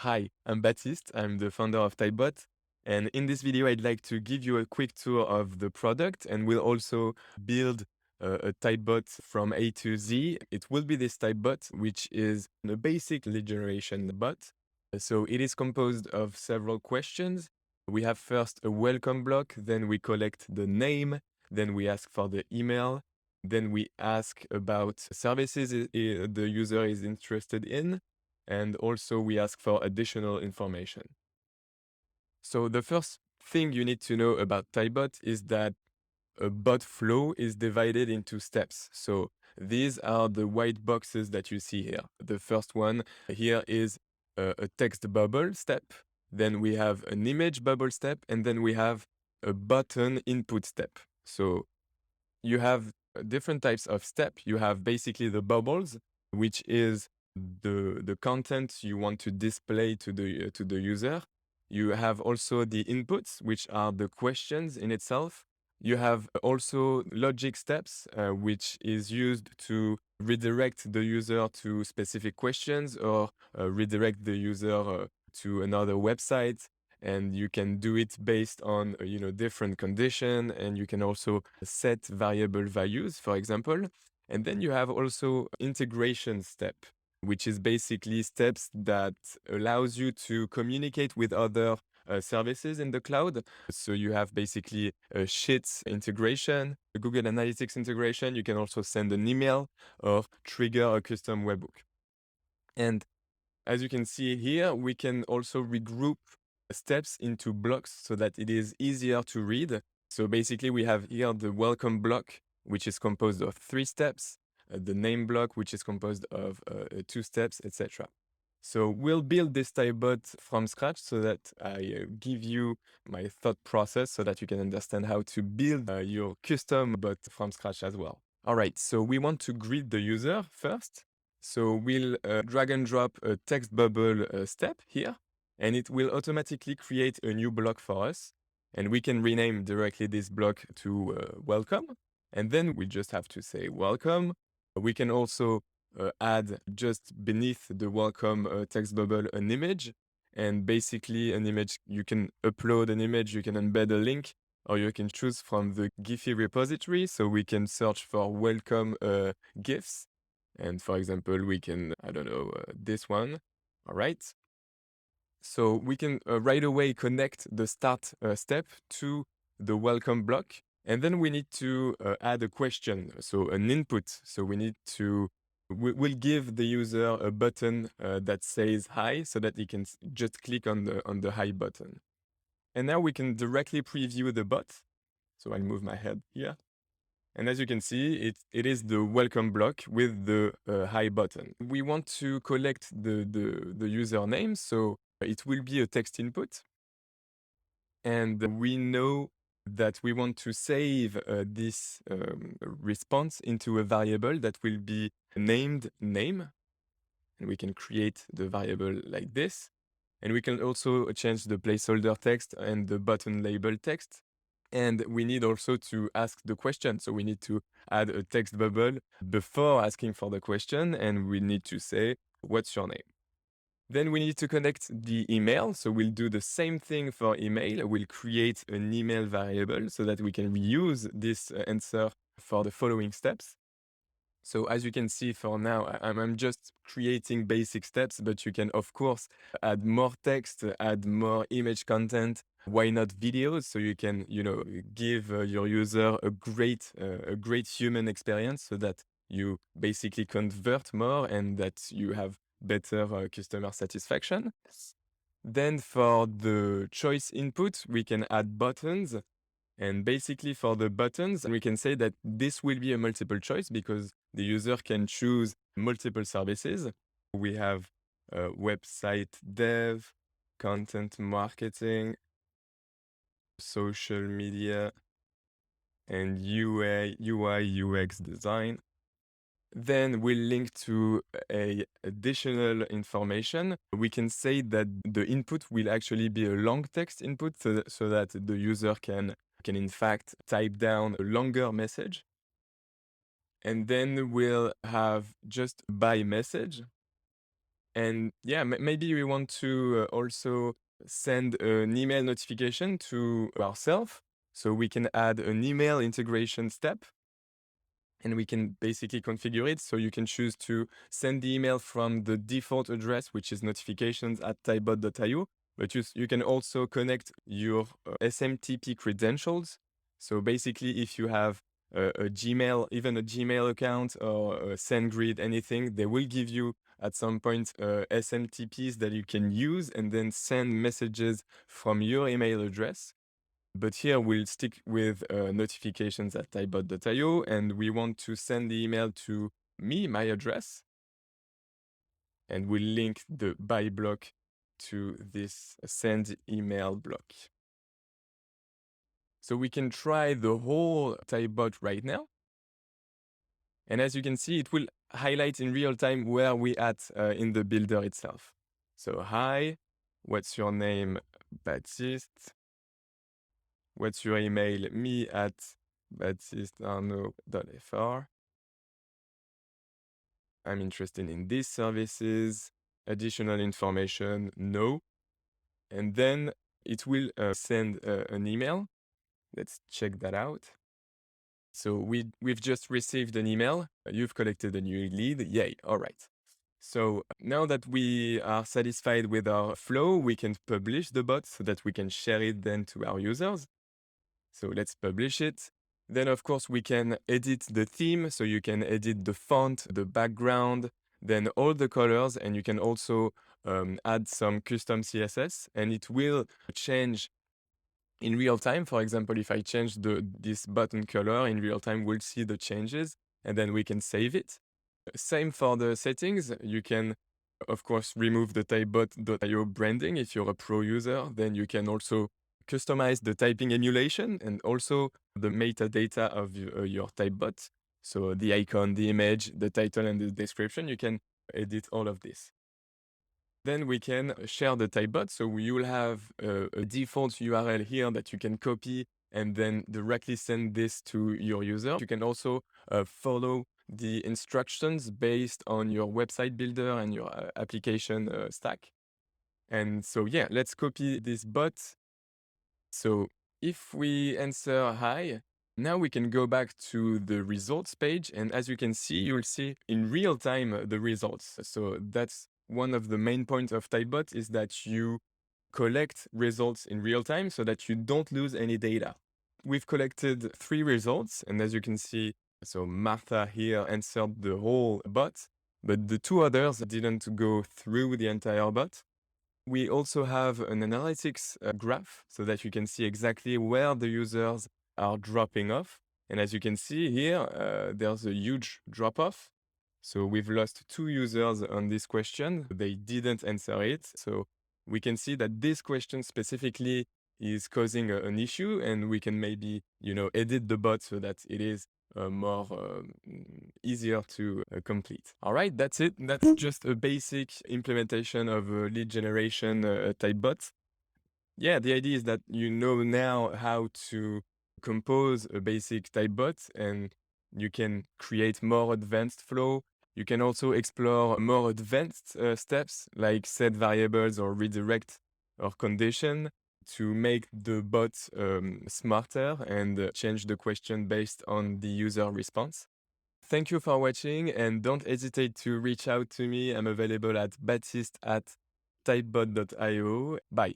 Hi, I'm Baptiste. I'm the founder of Typebot. And in this video, I'd like to give you a quick tour of the product, and we'll also build a Typebot from A to Z. It will be this Typebot, which is a basic lead generation bot. So it is composed of several questions. We have first a welcome block, then we collect the name, then we ask for the email, then we ask about services the user is interested in, and also we ask for additional information. So the first thing you need to know about Typebot is that a bot flow is divided into steps. So these are the white boxes that you see here. The first one here is a text bubble step. Then we have an image bubble step, and then we have a button input step. So you have different types of step. You have basically the bubbles, which is the content you want to display to the user. You have also the inputs, which are the questions in itself. You have also logic steps, which is used to redirect the user to specific questions or redirect the user to another website, and you can do it based on different condition, and you can also set variable values, for example. And then you have also integration step, which is basically steps that allows you to communicate with other services in the cloud. So you have basically a Sheets integration, a Google Analytics integration. You can also send an email or trigger a custom webhook. And as you can see here, we can also regroup steps into blocks so that it is easier to read. So basically, we have here the welcome block, which is composed of 3 steps, the name block, which is composed of 2 steps, etc. So we'll build this Typebot from scratch so that I give you my thought process so that you can understand how to build your custom bot from scratch as well. All right, so we want to greet the user first. So we'll drag and drop a text bubble step here, and it will automatically create a new block for us. And we can rename directly this block to welcome. And then we just have to say welcome. We can also add just beneath the welcome text bubble an image. And basically an image, you can upload an image, you can embed a link, or you can choose from the Giphy repository. So we can search for welcome GIFs. And for example, we can, I don't know, this one. All right. So we can right away connect the start step to the welcome block. And then we need to add a question, so an input. So we need to, we'll give the user a button that says hi so that he can just click on the hi button. And now we can directly preview the bot. So I'll move my head here. And as you can see, it is the welcome block with the hi button. We want to collect the username, so it will be a text input. And we know that we want to save this response into a variable that will be named name. And we can create the variable like this. And we can also change the placeholder text and the button label text. And we need also to ask the question. So we need to add a text bubble before asking for the question. And we need to say, what's your name? Then we need to connect the email. So we'll do the same thing for email. We'll create an email variable so that we can reuse this answer for the following steps. So as you can see for now, I'm just creating basic steps, but you can, of course, add more text, add more image content. Why not videos? So you can, give your user a great human experience so that you basically convert more and that you have better customer satisfaction. Then for the choice input, we can add buttons. And basically for the buttons, we can say that this will be a multiple choice because the user can choose multiple services. We have website dev, content marketing, social media, and UI, UX design. Then we'll link to a additional information. We can say that the input will actually be a long text input so that the user can in fact type down a longer message. And then we'll have just by message. And yeah, maybe we want to also send an email notification to ourselves. So we can add an email integration step and we can basically configure it. So you can choose to send the email from the default address, which is notifications@typebot.io. But you can also connect your SMTP credentials. So basically, if you have a Gmail, even a Gmail account or a SendGrid, anything, they will give you at some point SMTPs that you can use and then send messages from your email address. But here we'll stick with notifications at typebot.io, and we want to send the email to me, my address, and we'll link the buy block to this send email block. So we can try the whole Typebot right now. And as you can see, it will highlight in real time where we at in the builder itself. So hi, what's your name? Baptiste. What's your email? Me at baptistearnaud.fr. I'm interested in these services. Additional information, no. And then it will send an email. Let's check that out. So we've just received an email. You've collected a new lead. Yay. All right. So now that we are satisfied with our flow, we can publish the bot so that we can share it then to our users. So let's publish it. Then, of course, we can edit the theme. So you can edit the font, the background, then all the colors, and you can also add some custom CSS, and it will change in real time. For example, if I change this button color in real time, we'll see the changes, and then we can save it. Same for the settings. You can, of course, remove the typebot.io branding. If you're a pro user, then you can also customize the typing emulation and also the metadata of your typebot. So the icon, the image, the title, and the description, you can edit all of this. Then we can share the typebot. So you will have a default URL here that you can copy and then directly send this to your user. You can also follow the instructions based on your website builder and your application stack. And so, yeah, let's copy this bot. So if we answer hi, now we can go back to the results page. And as you can see, you'll see in real time the results. So that's one of the main points of Typebot is that you collect results in real time so that you don't lose any data. We've collected 3 results. And as you can see, so Martha here answered the whole bot, but the 2 others didn't go through the entire bot. We also have an analytics graph so that you can see exactly where the users are dropping off. And as you can see here, there's a huge drop off. So we've lost 2 users on this question. They didn't answer it. So we can see that this question specifically is causing an issue, and we can maybe, edit the bot so that it is more easier to complete. All right, that's it. That's just a basic implementation of a lead generation type bot. Yeah, the idea is that you know now how to compose a basic type bot, and you can create more advanced flow. You can also explore more advanced steps like set variables or redirect or condition to make the bot smarter and change the question based on the user response. Thank you for watching, and don't hesitate to reach out to me. I'm available at baptiste@typebot.io. Bye.